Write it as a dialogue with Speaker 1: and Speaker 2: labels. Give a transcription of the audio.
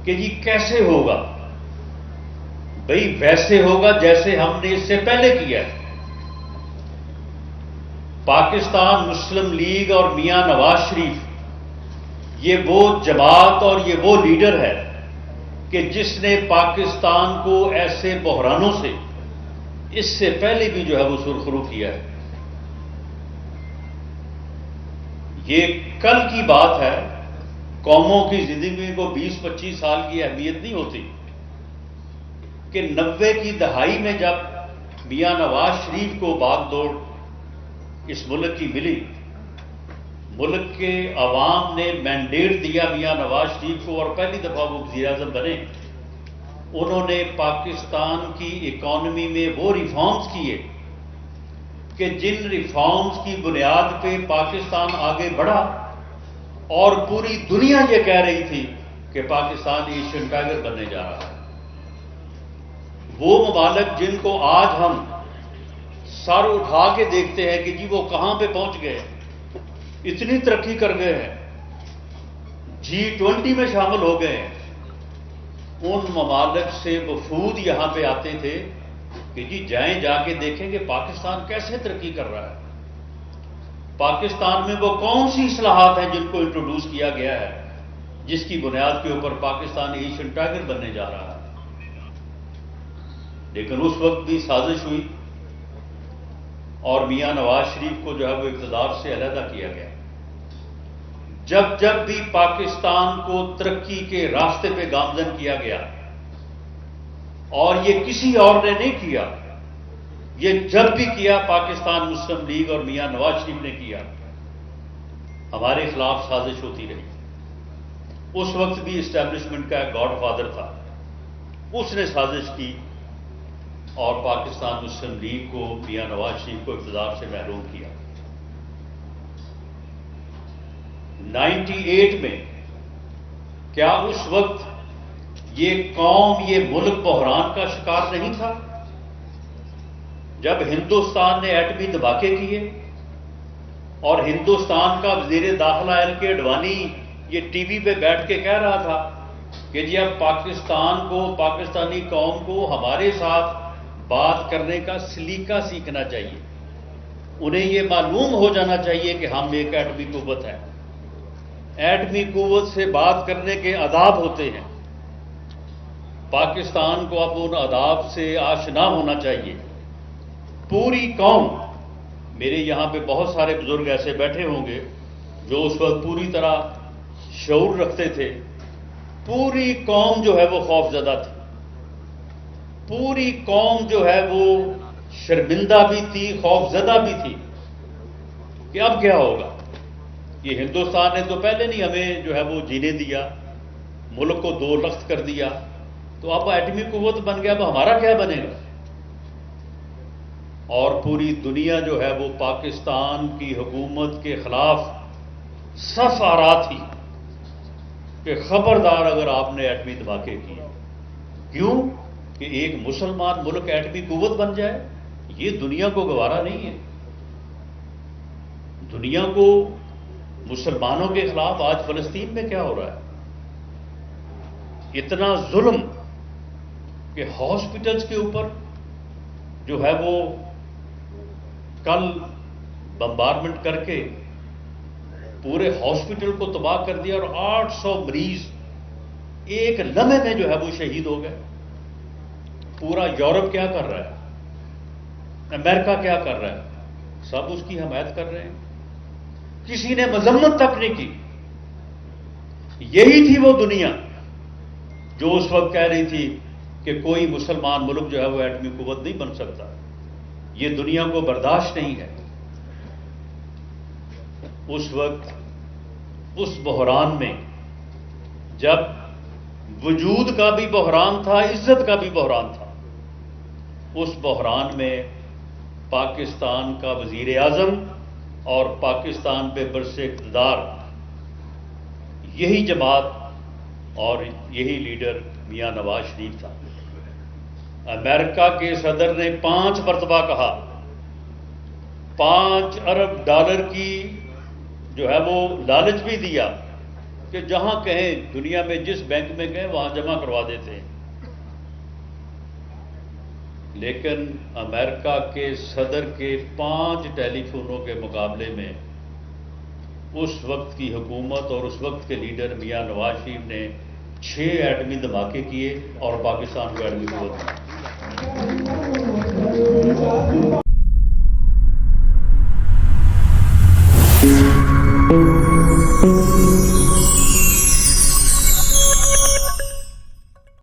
Speaker 1: کہ جی کیسے ہوگا؟ بھئی ویسے ہوگا جیسے ہم نے اس سے پہلے کیا ہے۔ پاکستان مسلم لیگ اور میاں نواز شریف یہ وہ جماعت اور یہ وہ لیڈر ہے کہ جس نے پاکستان کو ایسے بحرانوں سے اس سے پہلے بھی جو ہے وہ سرخرو کیا ہے۔ یہ کل کی بات ہے، قوموں کی زندگی کو 20-25 سال کی اہمیت نہیں ہوتی کہ 90 کی دہائی میں جب میاں نواز شریف کو باغ دوڑ اس ملک کی ملی، ملک کے عوام نے مینڈیٹ دیا میاں نواز شریف کو اور پہلی دفعہ وہ وزیر اعظم بنے۔ انہوں نے پاکستان کی اکانومی میں وہ ریفارمز کیے کہ جن ریفارمز کی بنیاد پہ پاکستان آگے بڑھا اور پوری دنیا یہ کہہ رہی تھی کہ پاکستان ایشین ٹائگر بننے جا رہا ہے۔ وہ ممالک جن کو آج ہم سر اٹھا کے دیکھتے ہیں کہ جی وہ کہاں پہ پہنچ گئے، اتنی ترقی کر گئے ہیں، G20 میں شامل ہو گئے ہیں، ان ممالک سے وفود یہاں پہ آتے تھے کہ جی جائیں جا کے دیکھیں کہ پاکستان کیسے ترقی کر رہا ہے، پاکستان میں وہ کون سی اصلاحات ہیں جن کو انٹروڈیوس کیا گیا ہے جس کی بنیاد کے اوپر پاکستان ایشین ٹائگر بننے جا رہا ہے۔ لیکن اس وقت بھی سازش ہوئی اور میاں نواز شریف کو جو ہے وہ اقتدار سے علیحدہ کیا گیا۔ جب جب بھی پاکستان کو ترقی کے راستے پہ گامزن کیا گیا، اور یہ کسی اور نے نہیں کیا، یہ جب بھی کیا پاکستان مسلم لیگ اور میاں نواز شریف نے کیا، ہمارے خلاف سازش ہوتی رہی۔ اس وقت بھی اسٹیبلشمنٹ کا ایک گاڈ فادر تھا، اس نے سازش کی اور پاکستان مسلم لیگ کو، میاں نواز شریف کو اقتدار سے محروم کیا۔ 98 میں کیا اس وقت یہ قوم، یہ ملک بحران کا شکار نہیں تھا؟ جب ہندوستان نے ایٹمی دھماکے کیے اور ہندوستان کا وزیر داخلہ LK اڈوانی یہ ٹی وی پہ بیٹھ کے کہہ رہا تھا کہ جی اب پاکستان کو، پاکستانی قوم کو ہمارے ساتھ بات کرنے کا سلیقہ سیکھنا چاہیے، انہیں یہ معلوم ہو جانا چاہیے کہ ہم ایک ایٹمی قوت ہیں، ایٹمی قوت سے بات کرنے کے آداب ہوتے ہیں، پاکستان کو اب ان آداب سے آشنا ہونا چاہیے۔ پوری قوم، میرے یہاں پہ بہت سارے بزرگ ایسے بیٹھے ہوں گے جو اس وقت پوری طرح شعور رکھتے تھے، پوری قوم جو ہے وہ خوف زدہ تھی، پوری قوم جو ہے وہ شرمندہ بھی تھی، خوف زدہ بھی تھی کہ اب کیا ہوگا۔ یہ ہندوستان نے تو پہلے نہیں ہمیں جو ہے وہ جینے دیا، ملک کو 2 لخت کر دیا، تو اب ایٹمی قوت بن گیا، اب ہمارا کیا بنے گا؟ اور پوری دنیا جو ہے وہ پاکستان کی حکومت کے خلاف صف آرا تھی کہ خبردار اگر آپ نے ایٹمی دھماکے کیے۔ کیوں؟ کہ ایک مسلمان ملک ایٹمی قوت بن جائے، یہ دنیا کو گوارا نہیں ہے۔ دنیا کو مسلمانوں کے خلاف آج فلسطین میں کیا ہو رہا ہے؟ اتنا ظلم کہ ہاسپٹلز کے اوپر جو ہے وہ کل بمبارمنٹ کر کے پورے ہاسپٹل کو تباہ کر دیا اور 800 مریض ایک لمحے میں جو ہے وہ شہید ہو گئے۔ پورا یورپ کیا کر رہا ہے؟ امریکہ کیا کر رہا ہے؟ سب اس کی حمایت کر رہے ہیں، کسی نے مذمت تک نہیں کی۔ یہی تھی وہ دنیا جو اس وقت کہہ رہی تھی کہ کوئی مسلمان ملک جو ہے وہ ایٹمی قوت نہیں بن سکتا، یہ دنیا کو برداشت نہیں ہے۔ اس وقت اس بحران میں، جب وجود کا بھی بحران تھا، عزت کا بھی بحران تھا، اس بحران میں پاکستان کا وزیر اعظم اور پاکستان پہ برس اقتدار یہی جماعت اور یہی لیڈر میاں نواز شریف تھا۔ امریکہ کے صدر نے 5 مرتبہ کہا، 5 ارب ڈالر کی جو ہے وہ لالچ بھی دیا کہ جہاں کہیں دنیا میں جس بینک میں گئے وہاں جمع کروا دیتے ہیں. لیکن امریکہ کے صدر کے 5 ٹیلی فونوں کے مقابلے میں اس وقت کی حکومت اور اس وقت کے لیڈر میاں نواز شریف نے 6 ایٹمی دھماکے کیے اور پاکستان کو ایٹمی قوت دی.